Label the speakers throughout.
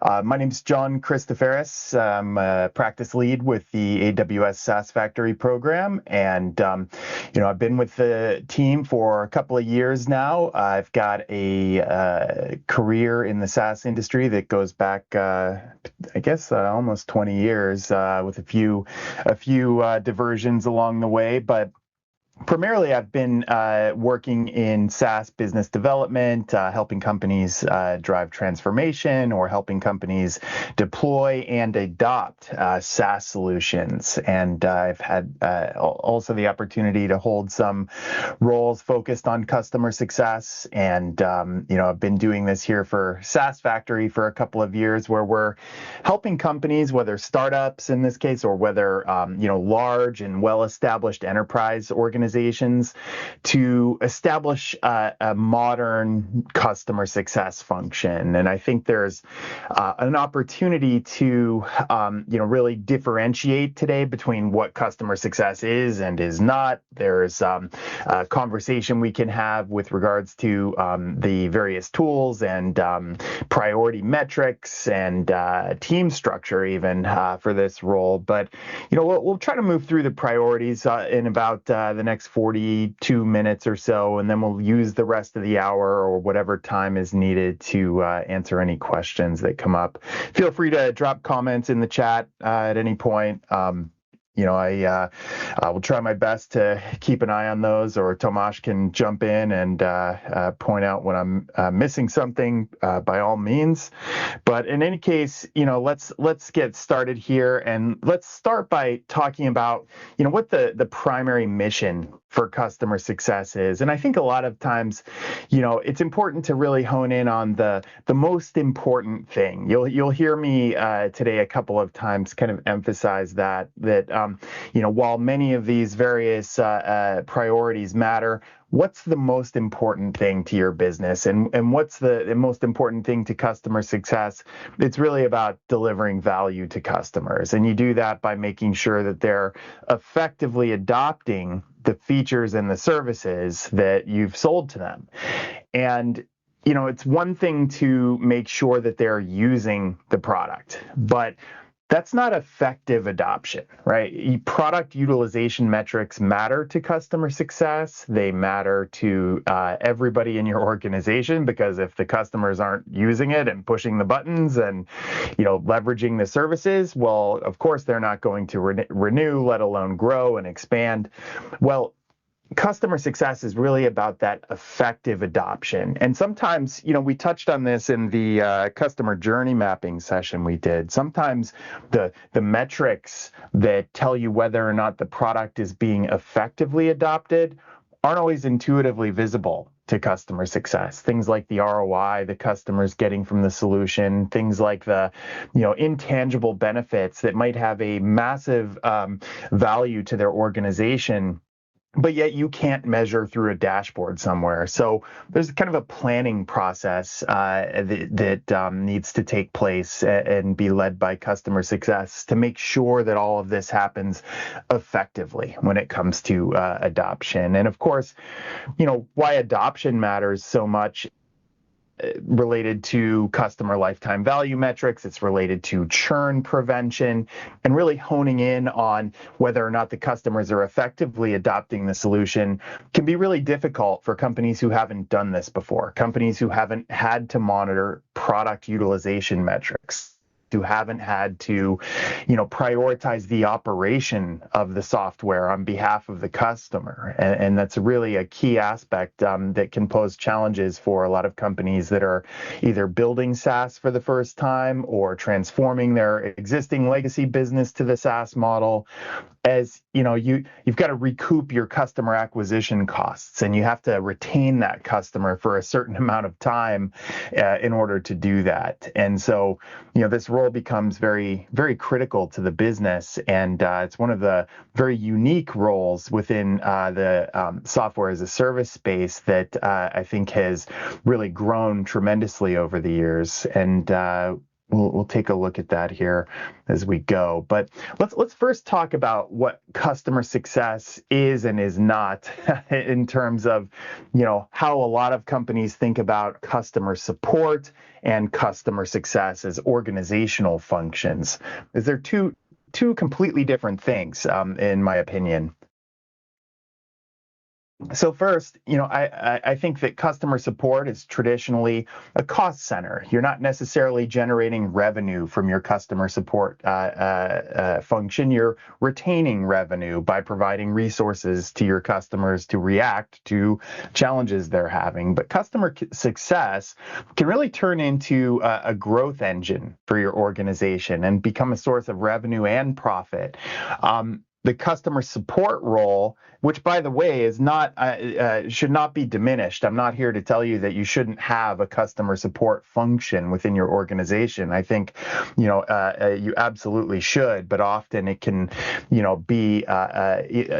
Speaker 1: My name's John Christoferis. I'm a practice lead with the AWS SaaS Factory program, and I've been with the team for a couple of years now. I've got a career in the SaaS industry that goes back, almost 20 years, with a few diversions along the way, but primarily, I've been working in SaaS business development, helping companies drive transformation or helping companies deploy and adopt SaaS solutions. And I've had also the opportunity to hold some roles focused on customer success. And, I've been doing this here for SaaS Factory for a couple of years, where we're helping companies, whether startups in this case, or whether, large and well-established enterprise organizations, to establish a modern customer success function. And I think there's an opportunity to, really differentiate today between what customer success is and is not. There's a conversation we can have with regards to the various tools and priority metrics and team structure even for this role. But, we'll try to move through the priorities in about the next 42 minutes or so, and then we'll use the rest of the hour or whatever time is needed to answer any questions that come up. Feel free to drop comments in the chat at any point. I will try my best to keep an eye on those, or Tomasz can jump in and point out when I'm missing something, by all means. But in any case, let's get started here, and let's start by talking about, what the primary mission for customer success is. And I think a lot of times, it's important to really hone in on the most important thing. You'll hear me today a couple of times kind of emphasize that while many of these various priorities matter, what's the most important thing to your business, and what's the most important thing to customer success? It's really about delivering value to customers. And you do that by making sure that they're effectively adopting the features and the services that you've sold to them. And it's one thing to make sure that they're using the product, but that's not effective adoption, right? Product utilization metrics matter to customer success. They matter to everybody in your organization, because if the customers aren't using it and pushing the buttons and, leveraging the services, well, of course, they're not going to renew, let alone grow and expand. Well, customer success is really about that effective adoption. And sometimes, we touched on this in the customer journey mapping session we did. Sometimes the metrics that tell you whether or not the product is being effectively adopted aren't always intuitively visible to customer success. Things like the ROI the customer's getting from the solution, things like the, intangible benefits that might have a massive value to their organization, but yet you can't measure through a dashboard somewhere. So there's kind of a planning process that needs to take place and be led by customer success to make sure that all of this happens effectively when it comes to adoption. And of course, why adoption matters so much related to customer lifetime value metrics. It's related to churn prevention, and really honing in on whether or not the customers are effectively adopting the solution can be really difficult for companies who haven't done this before, companies who haven't had to monitor product utilization metrics, who haven't had to, prioritize the operation of the software on behalf of the customer. And that's really a key aspect that can pose challenges for a lot of companies that are either building SaaS for the first time or transforming their existing legacy business to the SaaS model. As you've got to recoup your customer acquisition costs, and you have to retain that customer for a certain amount of time in order to do that. And so, this role becomes very, very critical to the business, and it's one of the very unique roles within the software as a service space that I think has really grown tremendously over the years. And we'll take a look at that here as we go. But let's first talk about what customer success is and is not in terms of, how a lot of companies think about customer support and customer success as organizational functions. Is there two completely different things, in my opinion. So first, I think that customer support is traditionally a cost center. You're not necessarily generating revenue from your customer support function. You're retaining revenue by providing resources to your customers to react to challenges they're having. But customer success can really turn into a growth engine for your organization and become a source of revenue and profit. The customer support role, which, by the way, is not should not be diminished. I'm not here to tell you that you shouldn't have a customer support function within your organization. I think, you absolutely should, but often it can, be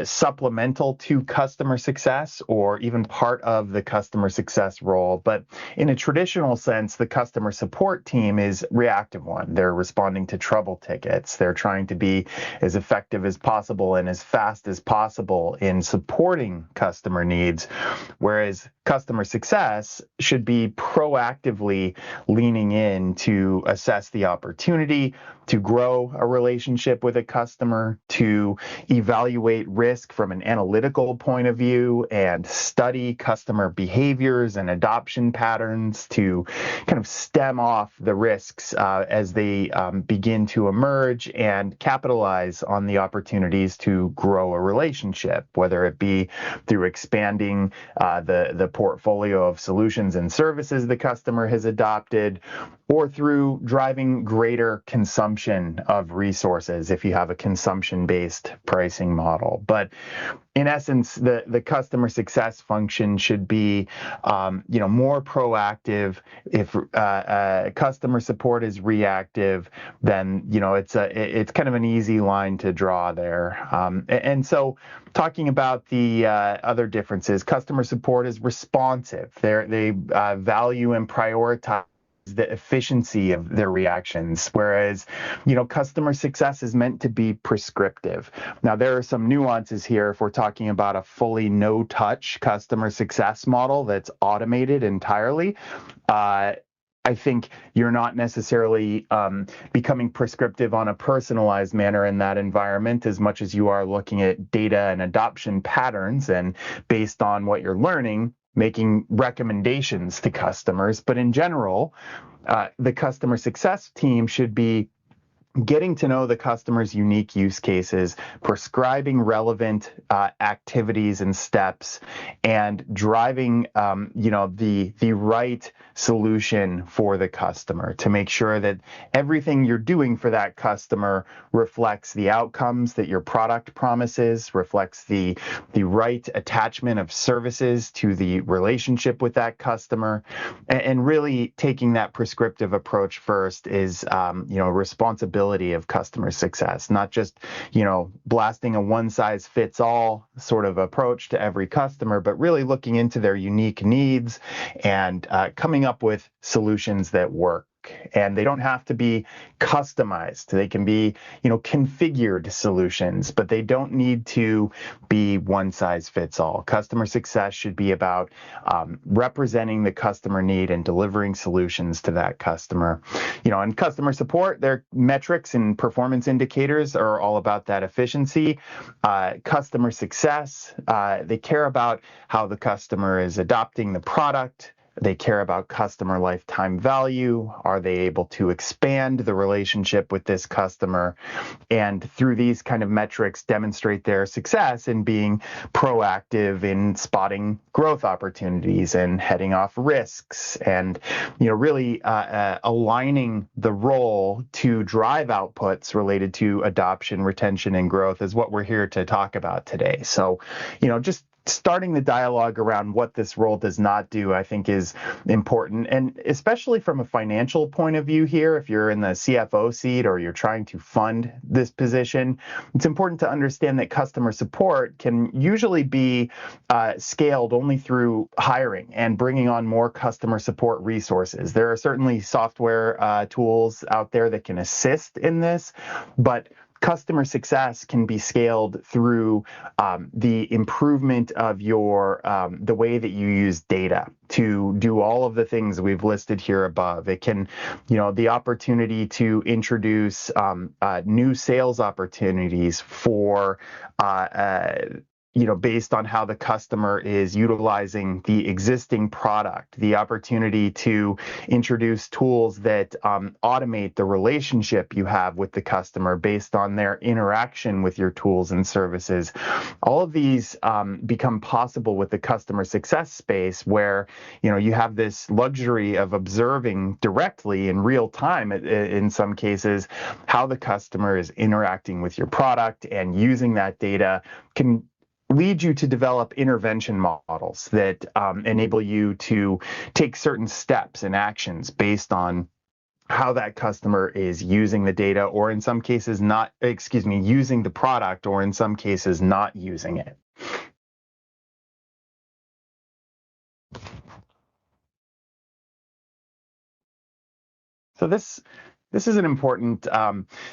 Speaker 1: supplemental to customer success or even part of the customer success role. But in a traditional sense, the customer support team is reactive one. They're responding to trouble tickets. They're trying to be as effective as possible and as fast as possible in supporting customer needs, whereas customer success should be proactively leaning in to assess the opportunity, to grow a relationship with a customer, to evaluate risk from an analytical point of view and study customer behaviors and adoption patterns to kind of stem off the risks as they begin to emerge and capitalize on the opportunities to grow a relationship, whether it be through expanding the portfolio of solutions and services the customer has adopted, or through driving greater consumption of resources if you have a consumption-based pricing model. But in essence, the customer success function should be, more proactive. If customer support is reactive, then it's kind of an easy line to draw there. And so, talking about the other differences, customer support is responsive. They value and prioritize the efficiency of their reactions, whereas, customer success is meant to be prescriptive. Now, there are some nuances here if we're talking about a fully no-touch customer success model that's automated entirely. I think you're not necessarily becoming prescriptive on a personalized manner in that environment as much as you are looking at data and adoption patterns and based on what you're learning, making recommendations to customers. But in general, the customer success team should be getting to know the customer's unique use cases, prescribing relevant activities and steps, and driving, the right solution for the customer to make sure that everything you're doing for that customer reflects the outcomes that your product promises, reflects the right attachment of services to the relationship with that customer, and really taking that prescriptive approach first is, responsibility of customer success, not just, blasting a one-size-fits-all sort of approach to every customer, but really looking into their unique needs and coming up with solutions that work. And they don't have to be customized. They can be, configured solutions, but they don't need to be one size fits all. Customer success should be about representing the customer need and delivering solutions to that customer. And customer support, their metrics and performance indicators are all about that efficiency. Customer success, they care about how the customer is adopting the product. They care about customer lifetime value. Are they able to expand the relationship with this customer? And through these kind of metrics, demonstrate their success in being proactive in spotting growth opportunities and heading off risks and, really aligning the role to drive outputs related to adoption, retention, and growth is what we're here to talk about today. So, just starting the dialogue around what this role does not do, I think, is important. And especially from a financial point of view here, if you're in the CFO seat or you're trying to fund this position, it's important to understand that customer support can usually be scaled only through hiring and bringing on more customer support resources. There are certainly software tools out there that can assist in this, but customer success can be scaled through the improvement of your the way that you use data to do all of the things we've listed here above. It can, the opportunity to introduce new sales opportunities for based on how the customer is utilizing the existing product, the opportunity to introduce tools that automate the relationship you have with the customer based on their interaction with your tools and services. All of these become possible with the customer success space, where you have this luxury of observing directly in real time, in some cases, how the customer is interacting with your product, and using that data can lead you to develop intervention models that enable you to take certain steps and actions based on how that customer is using the data, or in some cases using the product, or in some cases not using it. So this is an important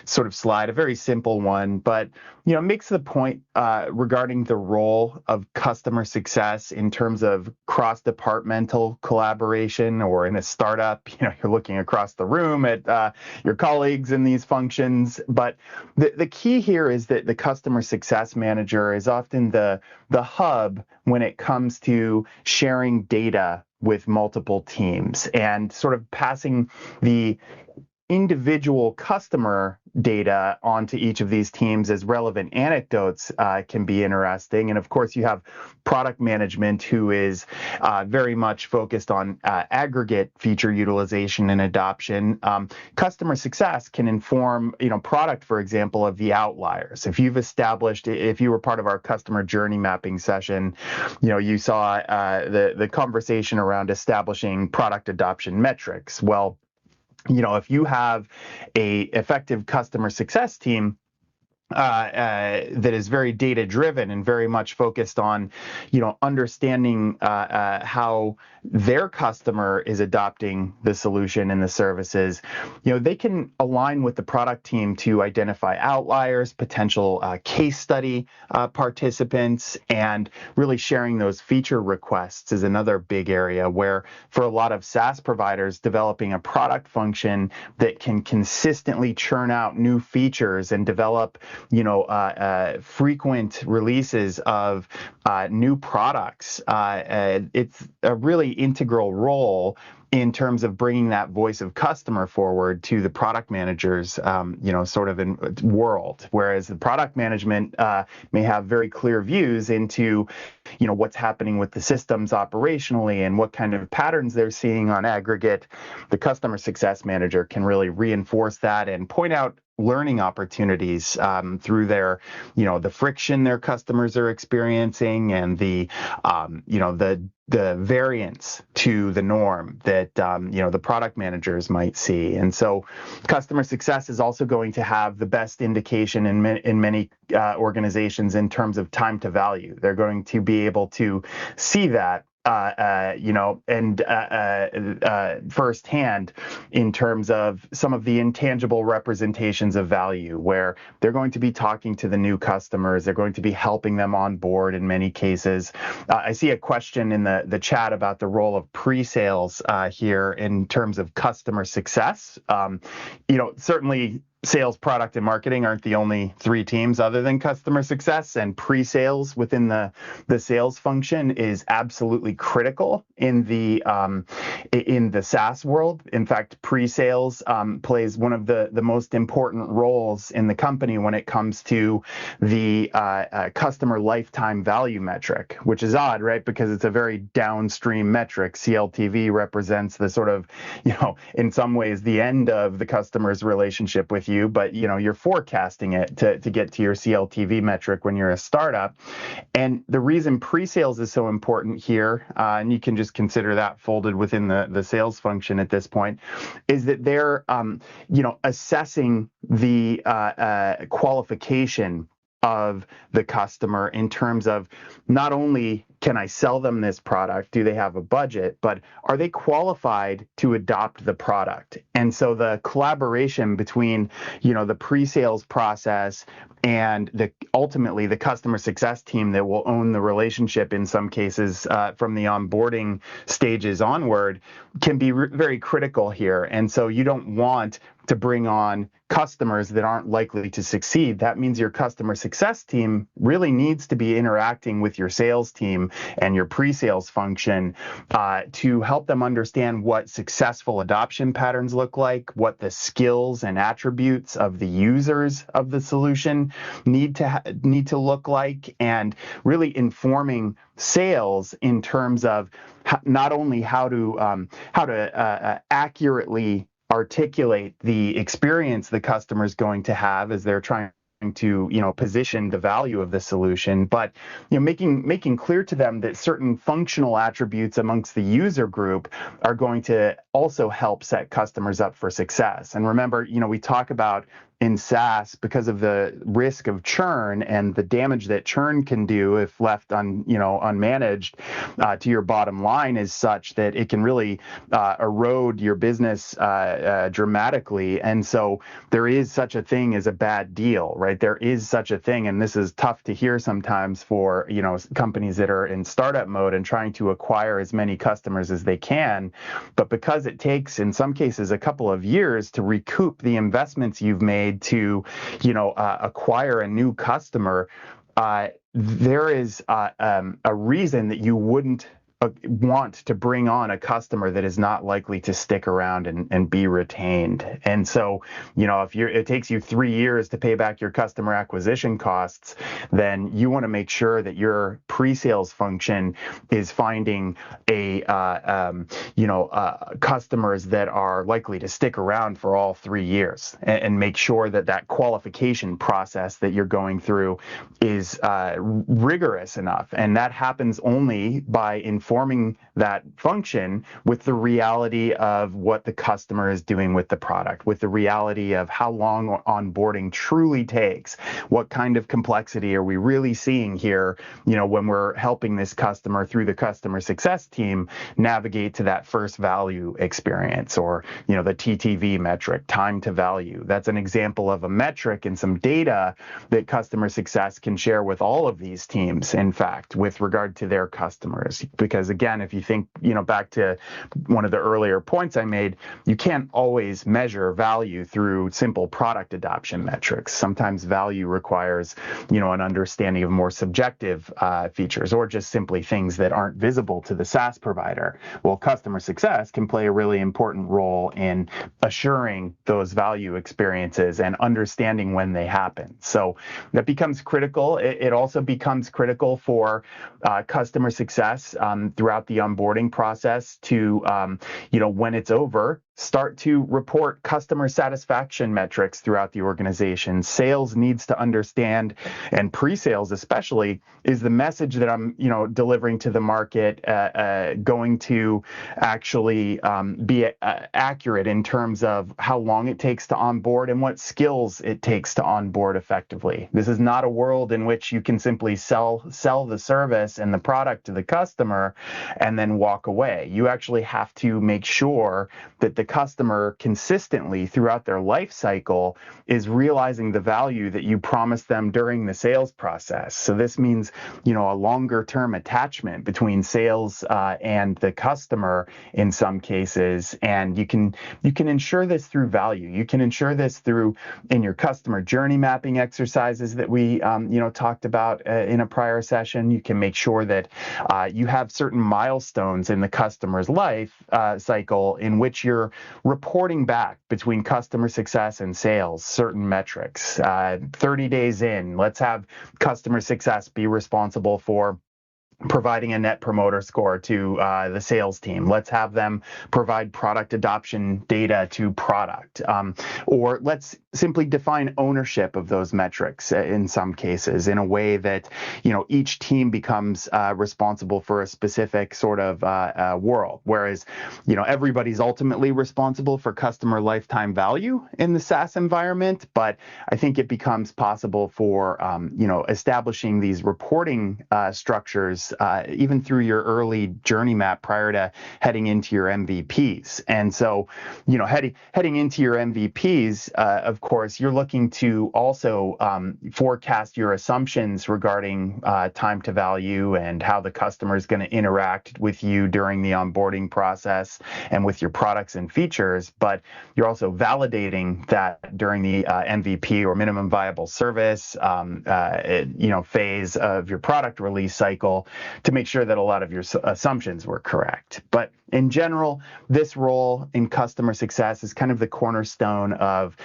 Speaker 1: sort of slide, a very simple one, but makes the point regarding the role of customer success in terms of cross-departmental collaboration, or in a startup, you're looking across the room at your colleagues in these functions. But the key here is that the customer success manager is often the hub when it comes to sharing data with multiple teams, and sort of passing the individual customer data onto each of these teams as relevant anecdotes can be interesting. And of course, you have product management, who is very much focused on aggregate feature utilization and adoption. Customer success can inform, product, for example, of the outliers. If you were part of our customer journey mapping session, you saw the conversation around establishing product adoption metrics. Well, if you have a effective customer success team that is very data driven and very much focused on, understanding how their customer is adopting the solution and the services, they can align with the product team to identify outliers, potential case study participants, and really sharing those feature requests is another big area where, for a lot of SaaS providers, developing a product function that can consistently churn out new features and develop frequent releases of new products. It's a really integral role in terms of bringing that voice of customer forward to the product managers, sort of in world. Whereas the product management may have very clear views into, what's happening with the systems operationally and what kind of patterns they're seeing on aggregate. The customer success manager can really reinforce that and point out learning opportunities through their, the friction their customers are experiencing, and the variance to the norm that the product managers might see. And so customer success is also going to have the best indication in many organizations in terms of time to value. They're going to be able to see that firsthand in terms of some of the intangible representations of value, where they're going to be talking to the new customers, they're going to be helping them on board in many cases. I see a question in the chat about the role of pre-sales here in terms of customer success. Certainly sales, product, and marketing aren't the only three teams other than customer success, and pre-sales within the sales function is absolutely critical in the SaaS world. In fact, pre-sales plays one of the most important roles in the company when it comes to the customer lifetime value metric, which is odd, right? Because it's a very downstream metric. CLTV represents the sort of, in some ways, the end of the customer's relationship with you. you, but you're forecasting it to get to your CLTV metric when you're a startup. And the reason pre-sales is so important here, and you can just consider that folded within the sales function at this point, is that they're assessing the qualification of the customer in terms of not only can I sell them this product, do they have a budget, but are they qualified to adopt the product? And so the collaboration between, the pre-sales process and ultimately the customer success team that will own the relationship in some cases from the onboarding stages onward can be very critical here. And so you don't want to bring on customers that aren't likely to succeed. That means your customer success team really needs to be interacting with your sales team and your pre-sales function to help them understand what successful adoption patterns look like, what the skills and attributes of the users of the solution need to look like, and really informing sales in terms of not only how to accurately articulate the experience the customer is going to have as they're trying to position the value of the solution, but making clear to them that certain functional attributes amongst the user group are going to also help set customers up for success. And remember, we talk about in SaaS, because of the risk of churn and the damage that churn can do if left unmanaged to your bottom line, is such that it can really erode your business dramatically. And so there is such a thing as a bad deal, right? There is such a thing, and this is tough to hear sometimes for companies that are in startup mode and trying to acquire as many customers as they can. But because it takes, in some cases, a couple of years to recoup the investments you've made to acquire a new customer, there is a reason that you wouldn't want to bring on a customer that is not likely to stick around and be retained. And so, if it takes you 3 years to pay back your customer acquisition costs, then you want to make sure that your pre-sales function is finding customers that are likely to stick around for all 3 years, and make sure that qualification process that you're going through is rigorous enough. And that happens only by informing that function with the reality of what the customer is doing with the product, with the reality of how long onboarding truly takes, what kind of complexity are we really seeing here, when we're helping this customer through the customer success team navigate to that first value experience, or the TTV metric, time to value. That's an example of a metric and some data that customer success can share with all of these teams, in fact, with regard to their customers. Because again, if you think back to one of the earlier points I made, you can't always measure value through simple product adoption metrics. Sometimes value requires an understanding of more subjective features, or just simply things that aren't visible to the SaaS provider. Well, customer success can play a really important role in assuring those value experiences and understanding when they happen. So that becomes critical. It also becomes critical for customer success throughout the onboarding process to, when it's over, start to report customer satisfaction metrics throughout the organization. Sales needs to understand, and pre-sales especially, is the message that I'm, delivering to the market going to actually be accurate in terms of how long it takes to onboard and what skills it takes to onboard effectively. This is not a world in which you can simply sell the service and the product to the customer and then walk away. You actually have to make sure that the customer consistently throughout their life cycle is realizing the value that you promised them during the sales process. So this means, a longer term attachment between sales and the customer in some cases. And you can ensure this through value. You can ensure this in your customer journey mapping exercises that we talked about in a prior session. You can make sure that you have certain milestones in the customer's life cycle in which you're reporting back between customer success and sales certain metrics. 30 days in, let's have customer success be responsible for providing a net promoter score to the sales team. Let's have them provide product adoption data to product. Or let's simply define ownership of those metrics in some cases in a way that, each team becomes responsible for a specific sort of world. Whereas, everybody's ultimately responsible for customer lifetime value in the SaaS environment. But I think it becomes possible for, establishing these reporting structures even through your early journey map prior to heading into your MVPs. And so, heading into your MVPs, of course, you're looking to also forecast your assumptions regarding time to value and how the customer is going to interact with you during the onboarding process and with your products and features. But you're also validating that during the MVP or minimum viable service phase of your product release cycle, to make sure that a lot of your assumptions were correct. But in general, this role in customer success is kind of the cornerstone of,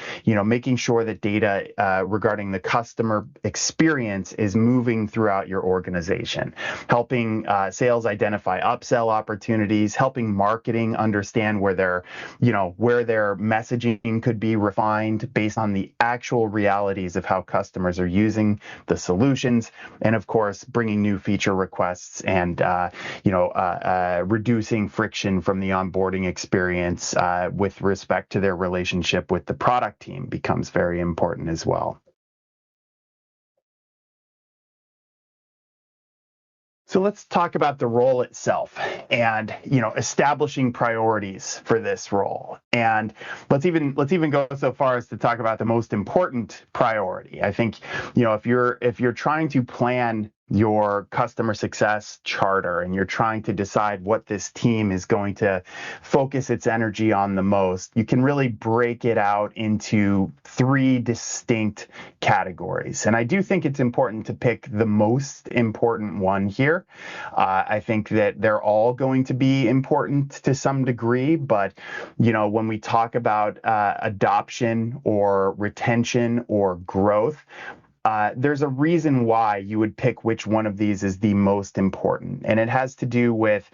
Speaker 1: making sure that data regarding the customer experience is moving throughout your organization, helping sales identify upsell opportunities, helping marketing understand where their messaging could be refined based on the actual realities of how customers are using the solutions, and of course, bringing new feature requests and reducing friction from the onboarding experience with respect to their relationship with the product team becomes very important as well. So let's talk about the role itself and, establishing priorities for this role. And let's even go so far as to talk about the most important priority. I think, if you're trying to plan your customer success charter and you're trying to decide what this team is going to focus its energy on the most, you can really break it out into 3 distinct categories. And I do think it's important to pick the most important one here. I think that they're all going to be important to some degree, but when we talk about adoption or retention or growth, there's a reason why you would pick which one of these is the most important. And it has to do with,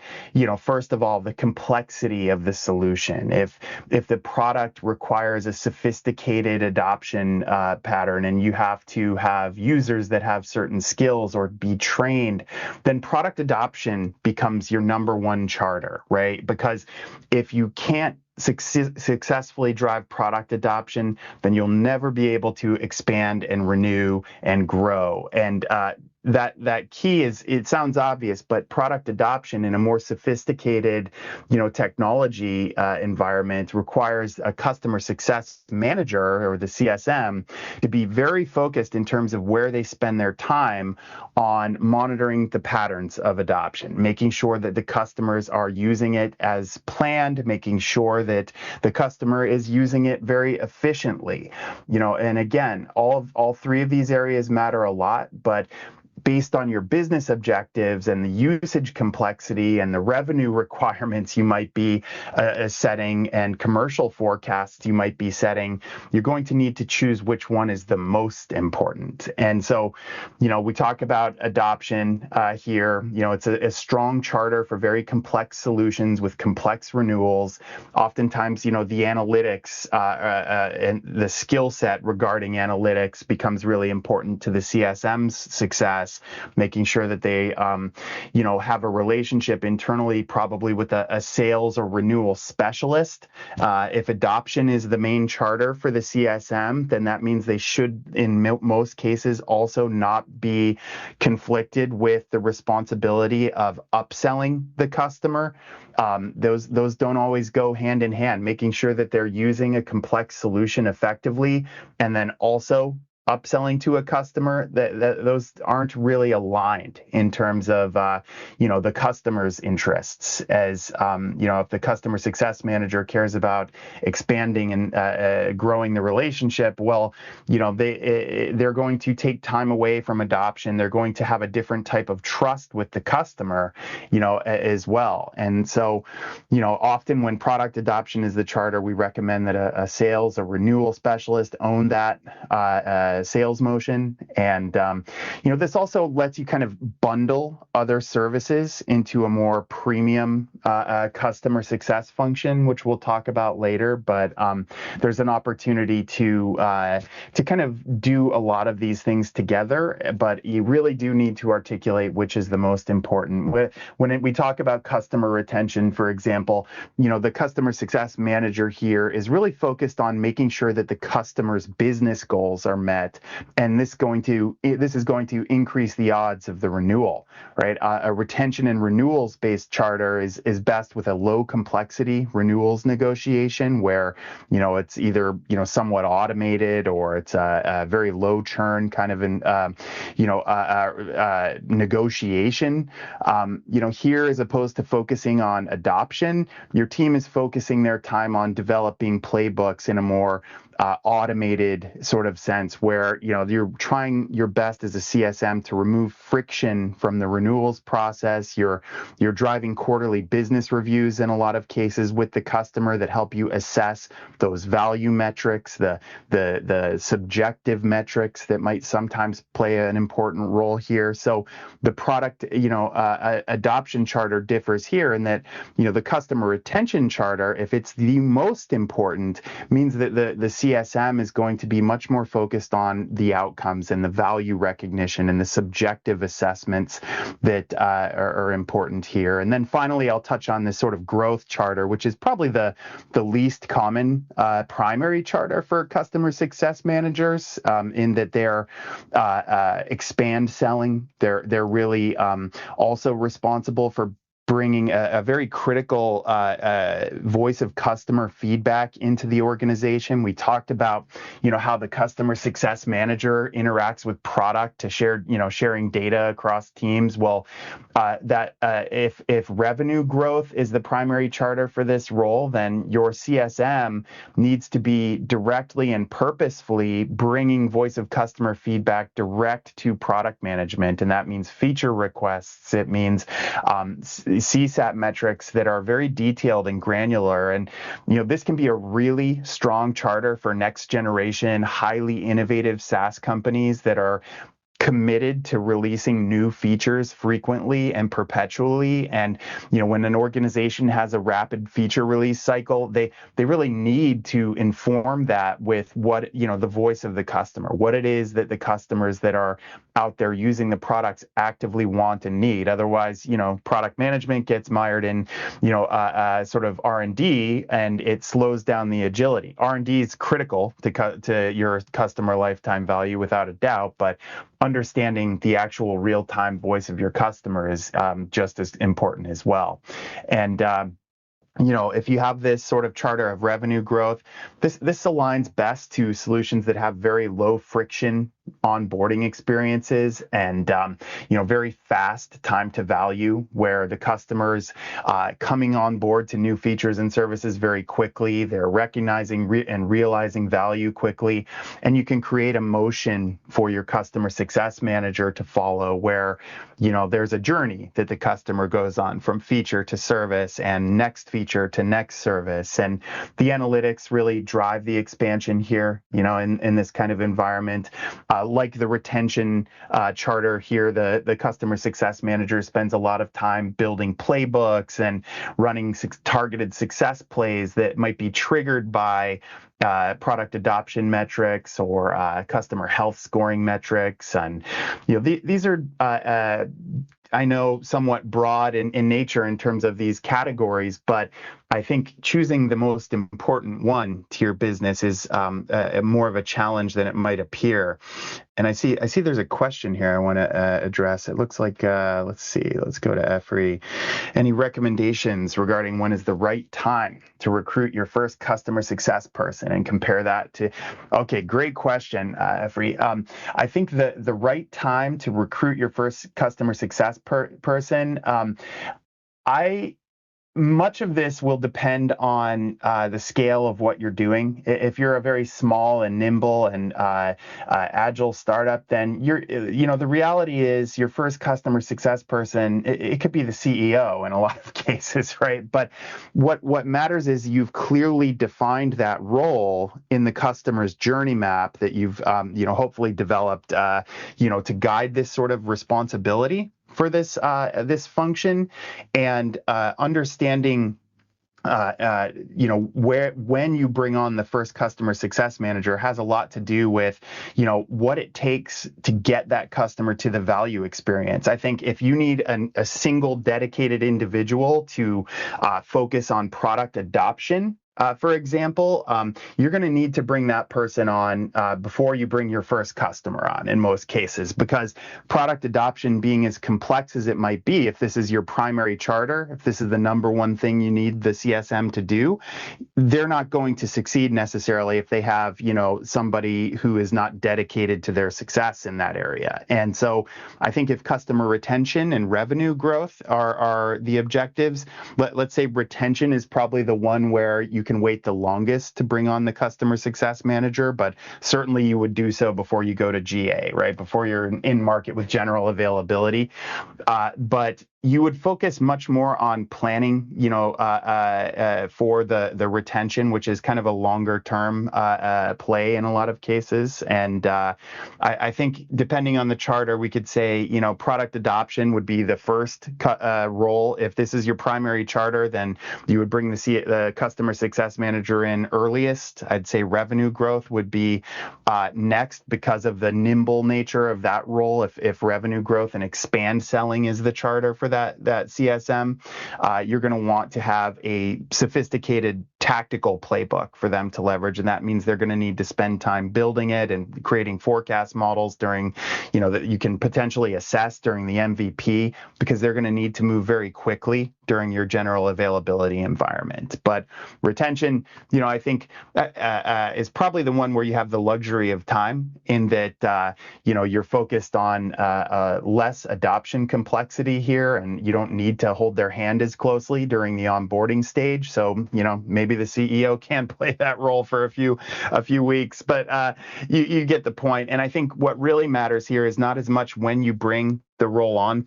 Speaker 1: first of all, the complexity of the solution. If the product requires a sophisticated adoption pattern and you have to have users that have certain skills or be trained, then product adoption becomes your number one charter, right? Because if you can't successfully drive product adoption, then you'll never be able to expand and renew and grow. And that key is, it sounds obvious, but product adoption in a more sophisticated, technology environment requires a customer success manager or the CSM to be very focused in terms of where they spend their time on monitoring the patterns of adoption, making sure that the customers are using it as planned, making sure that the customer is using it very efficiently. And again, all 3 of these areas matter a lot, but based on your business objectives and the usage complexity and the revenue requirements you might be setting and commercial forecasts you might be setting, you're going to need to choose which one is the most important. And so, we talk about adoption here. It's a strong charter for very complex solutions with complex renewals. Oftentimes, the analytics and the skill set regarding analytics becomes really important to the CSM's success. Making sure that they, have a relationship internally, probably with a sales or renewal specialist. If adoption is the main charter for the CSM, then that means they should, in most cases, also not be conflicted with the responsibility of upselling the customer. Those don't always go hand in hand. Making sure that they're using a complex solution effectively, and then also upselling to a customer, that those aren't really aligned in terms of the customer's interests. As if the customer success manager cares about expanding and growing the relationship, well, they're going to take time away from adoption. They're going to have a different type of trust with the customer, as well. And so, often when product adoption is the charter, we recommend that a sales or renewal specialist own that sales motion. And, this also lets you kind of bundle other services into a more premium customer success function, which we'll talk about later. But there's an opportunity to kind of do a lot of these things together, but you really do need to articulate which is the most important. When we talk about customer retention, for example, the customer success manager here is really focused on making sure that the customer's business goals are met, and this is going to increase the odds of the renewal, right? A retention and renewals based charter is best with a low complexity renewals negotiation where it's either somewhat automated or it's a very low churn kind of negotiation. Here, as opposed to focusing on adoption, your team is focusing their time on developing playbooks in a more automated sort of sense where you're trying your best as a CSM to remove friction from the renewals process. You're driving quarterly business reviews in a lot of cases with the customer that help you assess those value metrics, the subjective metrics that might sometimes play an important role here. So the product adoption charter differs here in that the customer retention charter, if it's the most important, means that the CSM is going to be much more focused on the outcomes and the value recognition and the subjective assessments that are important here. And then finally, I'll touch on this sort of growth charter, which is probably the least common primary charter for customer success managers, in that they're expand selling. They're really also responsible for bringing a very critical voice of customer feedback into the organization. We talked about, how the customer success manager interacts with product to sharing data across teams. Well, if revenue growth is the primary charter for this role, then your CSM needs to be directly and purposefully bringing voice of customer feedback direct to product management, and that means feature requests. It means CSAT metrics that are very detailed and granular. And, this can be a really strong charter for next generation, highly innovative SaaS companies that are committed to releasing new features frequently and perpetually. And when an organization has a rapid feature release cycle, they really need to inform that with what the voice of the customer, what it is that the customers that are out there using the products actively want and need. Otherwise, product management gets mired in sort of R&D, and it slows down the agility. R&D is critical to your customer lifetime value without a doubt, but understanding the actual real-time voice of your customer is just as important as well. And if you have this sort of charter of revenue growth, this aligns best to solutions that have very low friction onboarding experiences and very fast time to value, where the customers coming on board to new features and services very quickly. They're recognizing and realizing value quickly, and you can create a motion for your customer success manager to follow where there's a journey that the customer goes on from feature to service and next feature to next service. And the analytics really drive the expansion here, in this kind of environment. Like the retention charter here, the customer success manager spends a lot of time building playbooks and running targeted success plays that might be triggered by product adoption metrics or customer health scoring metrics. And these are I know somewhat broad in nature in terms of these categories, but I think choosing the most important one to your business is more of a challenge than it might appear. And I see there's a question here I want to address. It looks like, let's go to Efri. Any recommendations regarding when is the right time to recruit your first customer success person and compare that to, okay, great question, Efri. I think the right time to recruit your first customer success person, I much of this will depend on the scale of what you're doing. If you're a very small and nimble and agile startup, then the reality is your first customer success person, it could be the CEO in a lot of cases, right? But what matters is you've clearly defined that role in the customer's journey map that you've hopefully developed to guide this sort of responsibility for this function, and understanding when you bring on the first customer success manager has a lot to do with what it takes to get that customer to the value experience. I think if you need a single dedicated individual to focus on product adoption, for example, you're going to need to bring that person on before you bring your first customer on in most cases, because product adoption, being as complex as it might be, if this is your primary charter, if this is the number one thing you need the CSM to do, they're not going to succeed necessarily if they have, somebody who is not dedicated to their success in that area. And so I think if customer retention and revenue growth are the objectives, let's say retention is probably the one where you can wait the longest to bring on the customer success manager, but certainly you would do so before you go to GA, right? Before you're in market with general availability. But you would focus much more on planning, for the retention, which is kind of a longer term play in a lot of cases. And I think depending on the charter, we could say, product adoption would be the first role. If this is your primary charter, then you would bring the customer success manager in earliest. I'd say revenue growth would be next, because of the nimble nature of that role. If revenue growth and expand selling is the charter for that CSM, you're going to want to have a sophisticated tactical playbook for them to leverage, and that means they're going to need to spend time building it and creating forecast models during, that you can potentially assess during the MVP, because they're going to need to move very quickly during your general availability environment. But retention, I think is probably the one where you have the luxury of time, in that, you're focused on less adoption complexity here, and you don't need to hold their hand as closely during the onboarding stage. So, maybe the CEO can play that role for a few weeks, but you get the point. And I think what really matters here is not as much when you bring the role on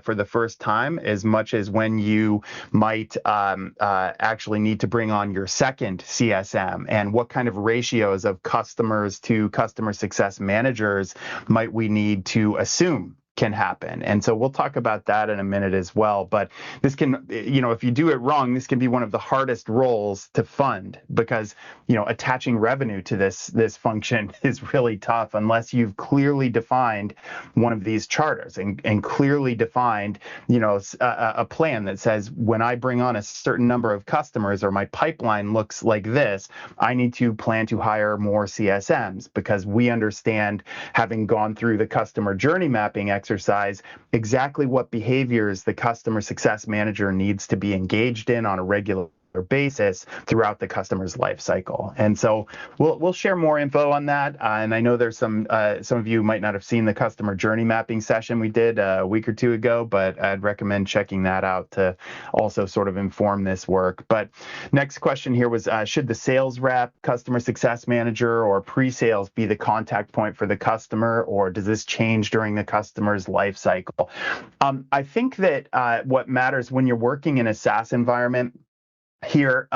Speaker 1: for the first time, as much as when you might actually need to bring on your second CSM, and what kind of ratios of customers to customer success managers might we need to assume can happen. And so we'll talk about that in a minute as well. But this can, if you do it wrong, this can be one of the hardest roles to fund, because, attaching revenue to this function is really tough unless you've clearly defined one of these charters and clearly defined, a plan that says, when I bring on a certain number of customers, or my pipeline looks like this, I need to plan to hire more CSMs, because we understand, having gone through the customer journey mapping exercise, exactly what behaviors the customer success manager needs to be engaged in on a regular basis throughout the customer's life cycle. And so we'll share more info on that. And I know there's some of you might not have seen the customer journey mapping session we did a week or two ago, but I'd recommend checking that out to also sort of inform this work. But next question here was, should the sales rep, customer success manager, or pre-sales be the contact point for the customer, or does this change during the customer's life cycle? I think that what matters when you're working in a SaaS environment, here,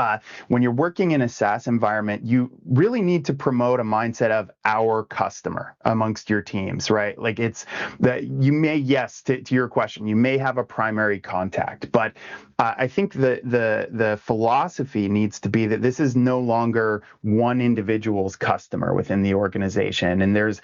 Speaker 1: when you're working in a SaaS environment, you really need to promote a mindset of our customer amongst your teams, right? Like, it's that you may, yes, to your question, you may have a primary contact, but I think the philosophy needs to be that this is no longer one individual's customer within the organization. And there's,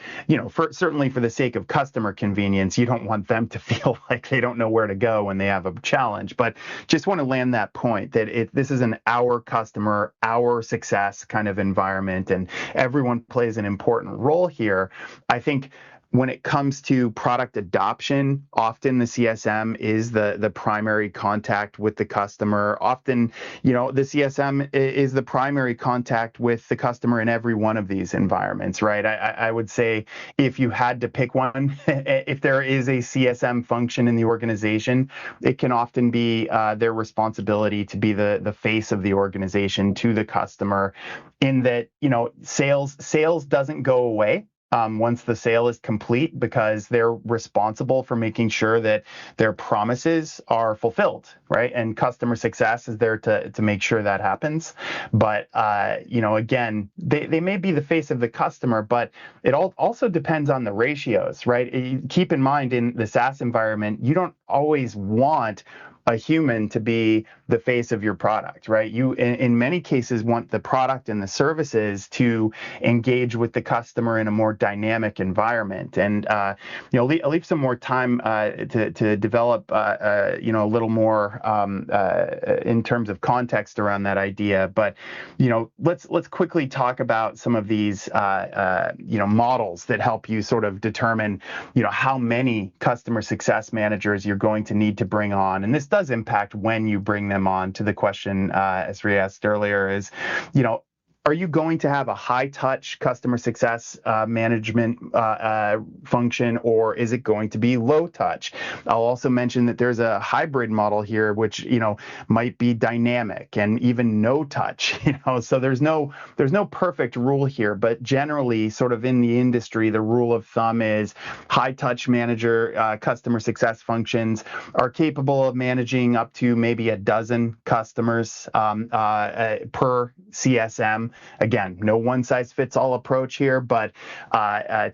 Speaker 1: certainly for the sake of customer convenience, you don't want them to feel like they don't know where to go when they have a challenge. But just want to land that point that this is an our customer, our success kind of environment, and everyone plays an important role here. I think when it comes to product adoption, often the CSM is the primary contact with the customer. Often, the CSM is the primary contact with the customer in every one of these environments, right? I would say if you had to pick one, if there is a CSM function in the organization, it can often be their responsibility to be the face of the organization to the customer, in that, sales doesn't go away once the sale is complete, because they're responsible for making sure that their promises are fulfilled, right? And customer success is there to make sure that happens. But, again, they may be the face of the customer, but it also depends on the ratios, right? Keep in mind, in the SaaS environment, you don't always want a human to be the face of your product, right? You, in many cases, want the product and the services to engage with the customer in a more dynamic environment. And, I'll leave some more time to develop, a little more in terms of context around that idea. But, let's quickly talk about some of these, models that help you sort of determine, how many customer success managers you're going to need to bring on. And this does impact when you bring them on. To the question Esri asked earlier is, are you going to have a high-touch customer success management function, or is it going to be low-touch? I'll also mention that there's a hybrid model here, which might be dynamic and even no-touch. So there's no perfect rule here, but generally, sort of in the industry, the rule of thumb is high-touch manager customer success functions are capable of managing up to maybe a dozen customers per CSM. Again, no one-size-fits-all approach here, but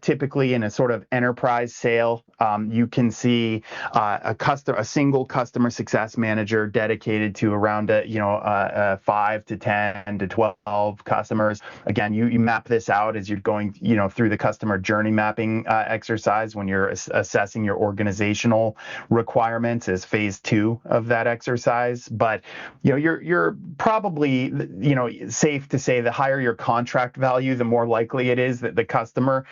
Speaker 1: typically in a sort of enterprise sale, you can see a single customer success manager dedicated to around 5 to 10 to 12 customers. Again, you map this out as you're going through the customer journey mapping exercise when you're assessing your organizational requirements as phase 2 of that exercise. But you're probably safe to say the higher your contract value, the more likely it is that the customer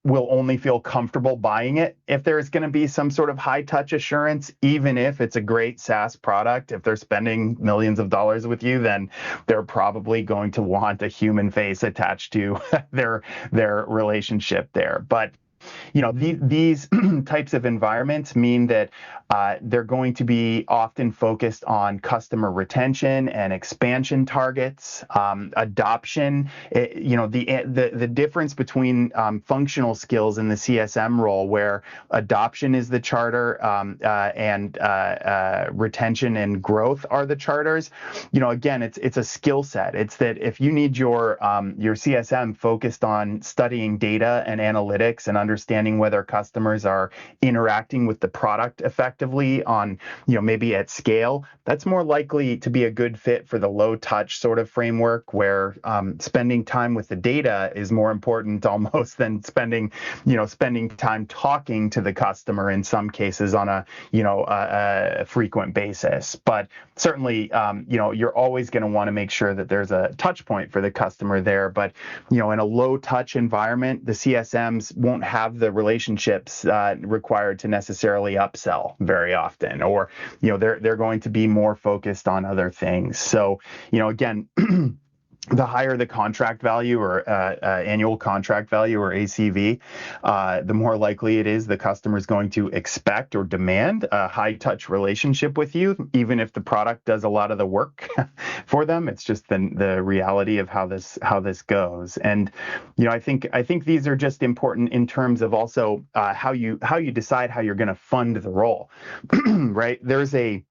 Speaker 1: will only feel comfortable buying it if there's going to be some sort of high touch assurance. Even if it's a great SaaS product, if they're spending millions of dollars with you, then they're probably going to want a human face attached to their relationship there. But these types of environments mean that they're going to be often focused on customer retention and expansion targets, adoption. The difference between functional skills in the CSM role, where adoption is the charter and retention and growth are the charters. Again, it's a skill set. It's that if you need your CSM focused on studying data and analytics and understanding whether customers are interacting with the product effectively on, maybe at scale, that's more likely to be a good fit for the low touch sort of framework, where spending time with the data is more important almost than spending time talking to the customer in some cases on a frequent basis. But certainly, you're always going to want to make sure that there's a touch point for the customer there. But, in a low touch environment, the CSMs won't have the relationships required to necessarily upsell very often, or they're going to be more focused on other things. So again, the higher the contract value or annual contract value or ACV, the more likely it is the customer is going to expect or demand a high touch relationship with you, even if the product does a lot of the work for them. It's just the reality of how this goes. And I think these are just important in terms of also how you decide how you're going to fund the role, right? There's a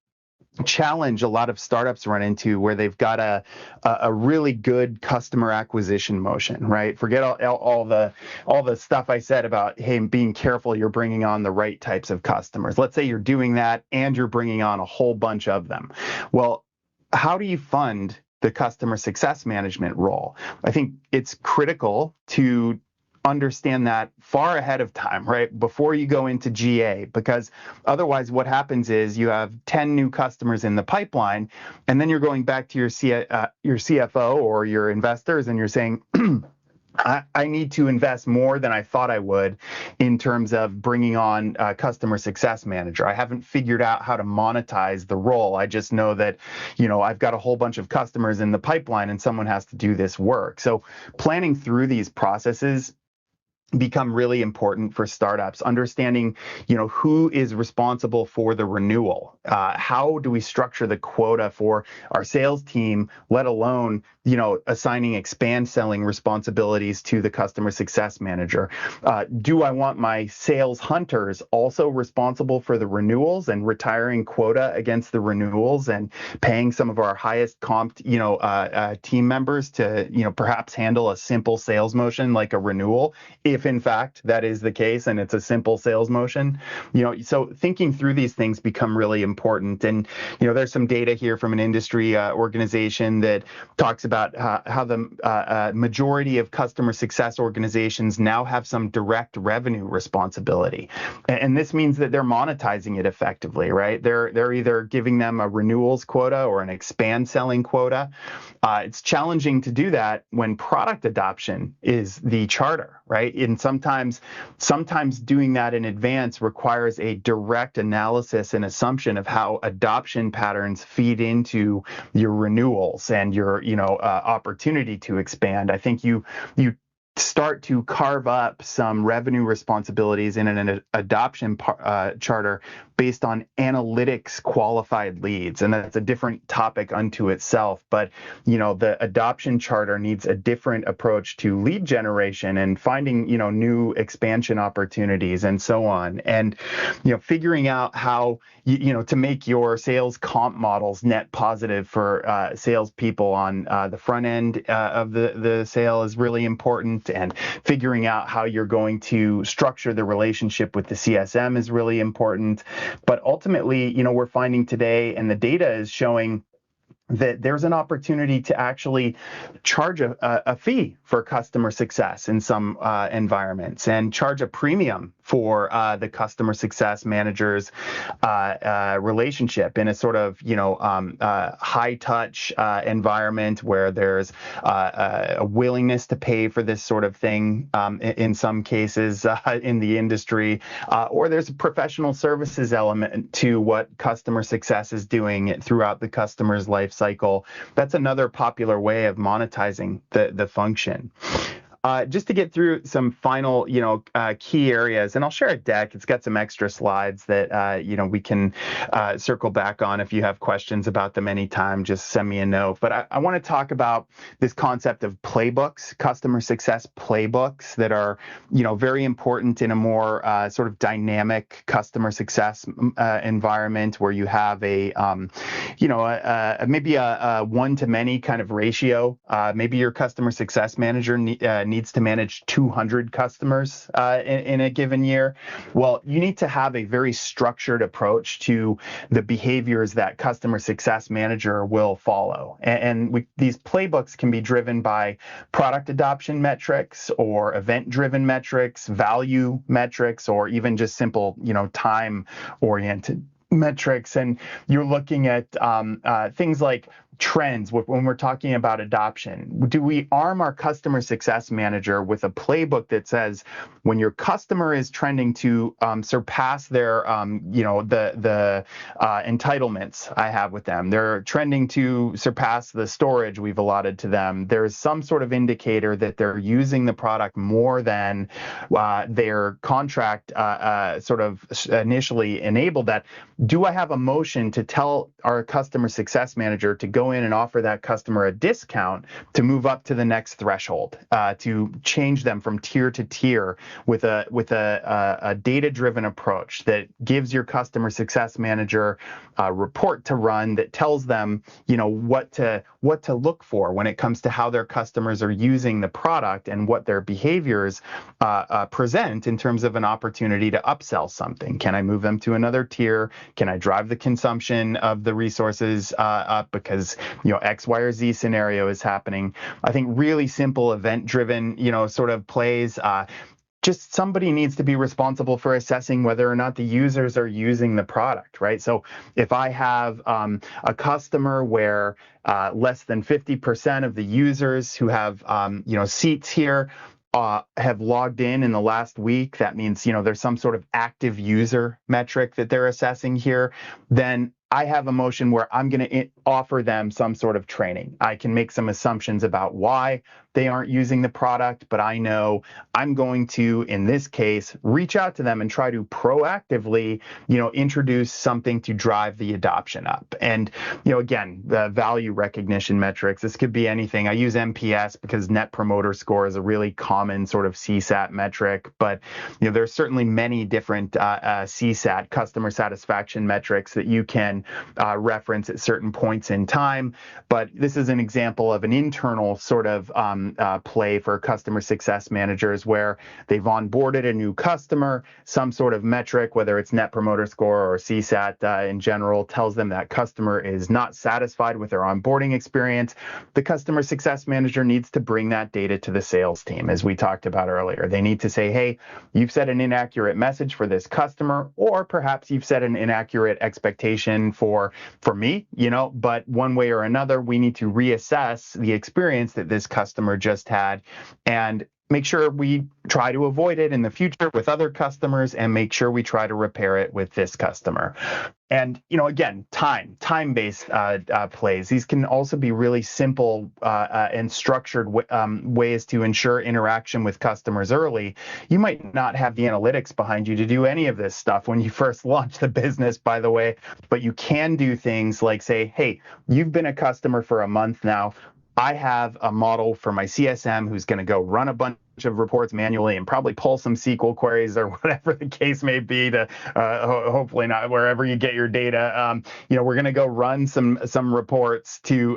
Speaker 1: challenge a lot of startups run into where they've got a really good customer acquisition motion, right? Forget all the stuff I said about, hey, being careful you're bringing on the right types of customers. Let's say you're doing that and you're bringing on a whole bunch of them. Well, how do you fund the customer success management role? I think it's critical to understand that far ahead of time, right? Before you go into GA, because otherwise what happens is you have 10 new customers in the pipeline, and then you're going back to your CFO or your investors and you're saying, I need to invest more than I thought I would in terms of bringing on a customer success manager. I haven't figured out how to monetize the role. I just know that, I've got a whole bunch of customers in the pipeline and someone has to do this work. So planning through these processes become really important for startups. Understanding, who is responsible for the renewal. How do we structure the quota for our sales team, let alone, assigning expand selling responsibilities to the customer success manager? Do I want my sales hunters also responsible for the renewals and retiring quota against the renewals and paying some of our highest comped, team members to, perhaps handle a simple sales motion like a renewal, if in fact that is the case and it's a simple sales motion? So thinking through these things become really important. And there's some data here from an industry organization that talks about how the majority of customer success organizations now have some direct revenue responsibility, and this means that they're monetizing it effectively, right? They're either giving them a renewals quota or an expand selling quota. It's challenging to do that when product adoption is the charter, right? And sometimes doing that in advance requires a direct analysis and assumption of how adoption patterns feed into your renewals and your opportunity to expand. I think you start to carve up some revenue responsibilities in an adoption charter based on analytics qualified leads. And that's a different topic unto itself. But, the adoption charter needs a different approach to lead generation and finding, new expansion opportunities and so on. And, figuring out how, to make your sales comp models net positive for salespeople on the front end of the sale is really important. And figuring out how you're going to structure the relationship with the CSM is really important. But ultimately, we're finding today, and the data is showing that there's an opportunity to actually charge a fee for customer success in some environments and charge a premium for the customer success manager's relationship in a sort of, high touch environment where there's a willingness to pay for this sort of thing in some cases in the industry, or there's a professional services element to what customer success is doing throughout the customer's life cycle. That's another popular way of monetizing the function. Just to get through some final, key areas, and I'll share a deck. It's got some extra slides that, we can circle back on. If you have questions about them anytime, just send me a note. But I want to talk about this concept of playbooks, customer success playbooks that are, very important in a more sort of dynamic customer success environment where you have maybe a one-to-many kind of ratio. Maybe your customer success manager needs to manage 200 customers in a given year. Well, you need to have a very structured approach to the behaviors that customer success manager will follow. And these playbooks can be driven by product adoption metrics or event-driven metrics, value metrics, or even just simple, time-oriented metrics. And you're looking at things like trends when we're talking about adoption. Do we arm our customer success manager with a playbook that says when your customer is trending to surpass their the entitlements I have with them, they're trending to surpass the storage we've allotted to them, there's some sort of indicator that they're using the product more than their contract sort of initially enabled that. Do I have a motion to tell our customer success manager to go in and offer that customer a discount to move up to the next threshold, to change them from tier to tier with a data-driven approach that gives your customer success manager a report to run that tells them, what to look for when it comes to how their customers are using the product and what their behaviors present in terms of an opportunity to upsell something. Can I move them to another tier? Can I drive the consumption of the resources up because X, Y, or Z scenario is happening? I think really simple event-driven sort of plays. just somebody needs to be responsible for assessing whether or not the users are using the product, right? So if I have a customer where less than 50% of the users who have seats here have logged in the last week, that means there's some sort of active user metric that they're assessing here, then I have a motion where I'm going to offer them some sort of training. I can make some assumptions about why they aren't using the product, but I know I'm going to, in this case, reach out to them and try to proactively, introduce something to drive the adoption up. And, again, the value recognition metrics, this could be anything. I use NPS because Net Promoter Score is a really common sort of CSAT metric, but, there's certainly many different CSAT, customer satisfaction metrics that you can reference at certain points in time. But this is an example of an internal sort of play for customer success managers where they've onboarded a new customer, some sort of metric, whether it's Net Promoter Score or CSAT in general, tells them that customer is not satisfied with their onboarding experience. The customer success manager needs to bring that data to the sales team, as we talked about earlier. They need to say, hey, you've set an inaccurate message for this customer, or perhaps you've set an inaccurate expectation for me, but one way or another, we need to reassess the experience that this customer just had and make sure we try to avoid it in the future with other customers and make sure we try to repair it with this customer. And, again, time-based plays. These can also be really simple and structured ways to ensure interaction with customers early. You might not have the analytics behind you to do any of this stuff when you first launch the business, by the way, but you can do things like say, hey, you've been a customer for a month now. I have a model for my CSM who's going to go run a bunch of reports manually and probably pull some SQL queries or whatever the case may be to hopefully not wherever you get your data. We're going to go run some reports to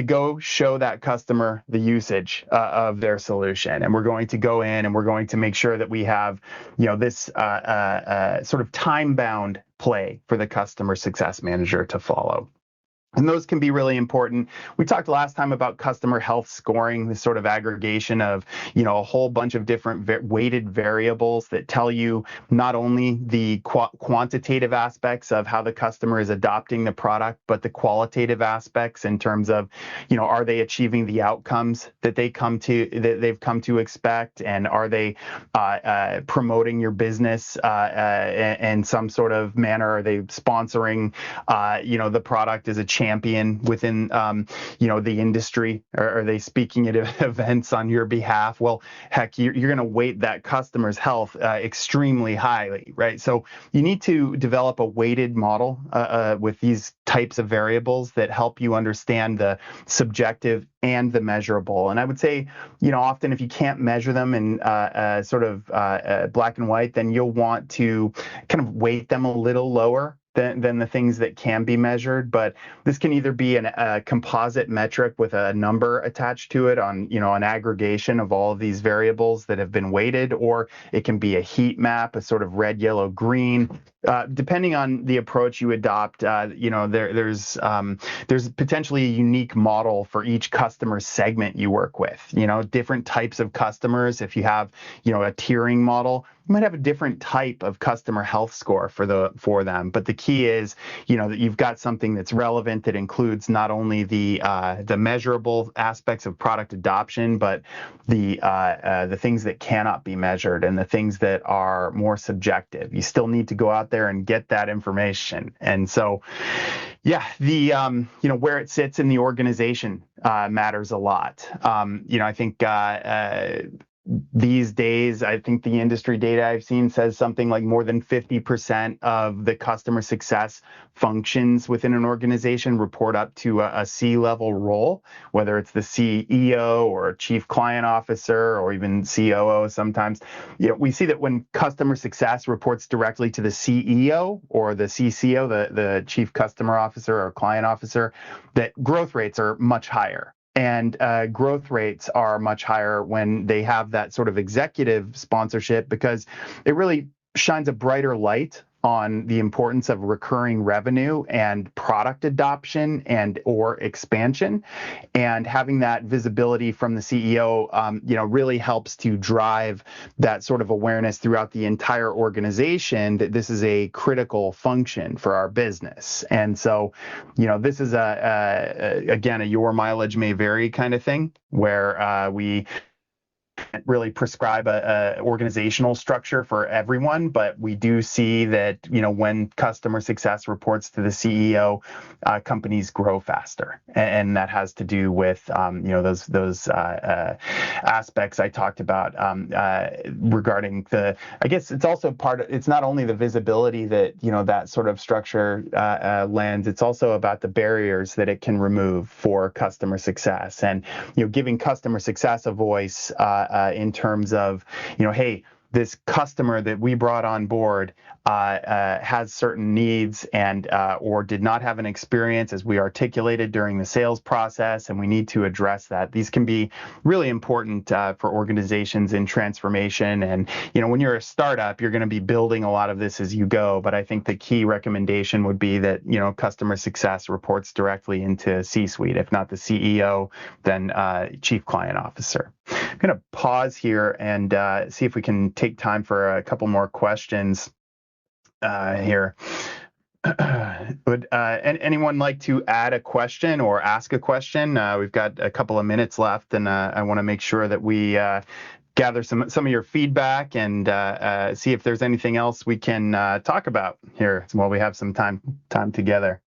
Speaker 1: go show that customer the usage of their solution. And we're going to go in and we're going to make sure that we have, this sort of time-bound play for the customer success manager to follow. And those can be really important. We talked last time about customer health scoring, this sort of aggregation of, a whole bunch of different weighted variables that tell you not only the quantitative aspects of how the customer is adopting the product, but the qualitative aspects in terms of, are they achieving the outcomes that they've come to expect, and are they promoting your business in some sort of manner? Are they sponsoring, the product as a champion within, the industry? Or are they speaking at events on your behalf? Well, heck, you're going to weight that customer's health extremely highly, right? So you need to develop a weighted model with these types of variables that help you understand the subjective and the measurable. And I would say, often if you can't measure them in sort of black and white, then you'll want to kind of weight them a little lower than the things that can be measured. But this can either be a composite metric with a number attached to it on, an aggregation of all of these variables that have been weighted, or it can be a heat map, a sort of red, yellow, green. Depending on the approach you adopt, there's potentially a unique model for each customer segment you work with. Different types of customers. If you have, a tiering model, you might have a different type of customer health score for them. But the key is, that you've got something that's relevant that includes not only the measurable aspects of product adoption, but the things that cannot be measured and the things that are more subjective. You still need to go out there and get that information. And so, yeah, where it sits in the organization matters a lot. I think these days, I think the industry data I've seen says something like more than 50% of the customer success functions within an organization report up to a C-level role, whether it's the CEO or chief client officer or even COO sometimes. We see that when customer success reports directly to the CEO or the CCO, the chief customer officer or client officer, that growth rates are much higher. And growth rates are much higher when they have that sort of executive sponsorship, because it really shines a brighter light on the importance of recurring revenue and product adoption and or expansion, and having that visibility from the CEO, really helps to drive that sort of awareness throughout the entire organization that this is a critical function for our business. And so, this is again, a your mileage may vary kind of thing, where we really prescribe a organizational structure for everyone, but we do see that when customer success reports to the CEO, companies grow faster, and that has to do with those aspects I talked about regarding the. I guess it's also it's not only the visibility that that sort of structure lends. It's also about the barriers that it can remove for customer success, and giving customer success a voice. In terms of, hey, this customer that we brought on board has certain needs and or did not have an experience as we articulated during the sales process, and we need to address that. These can be really important for organizations in transformation. And when you're a startup, you're going to be building a lot of this as you go. But I think the key recommendation would be that customer success reports directly into C-suite. If not the CEO, then Chief Client Officer. I'm going to pause here and see if we can take time for a couple more questions here. Would anyone like to add a question or ask a question? We've got a couple of minutes left, and I want to make sure that we gather some of your feedback and see if there's anything else we can talk about here while we have some time together.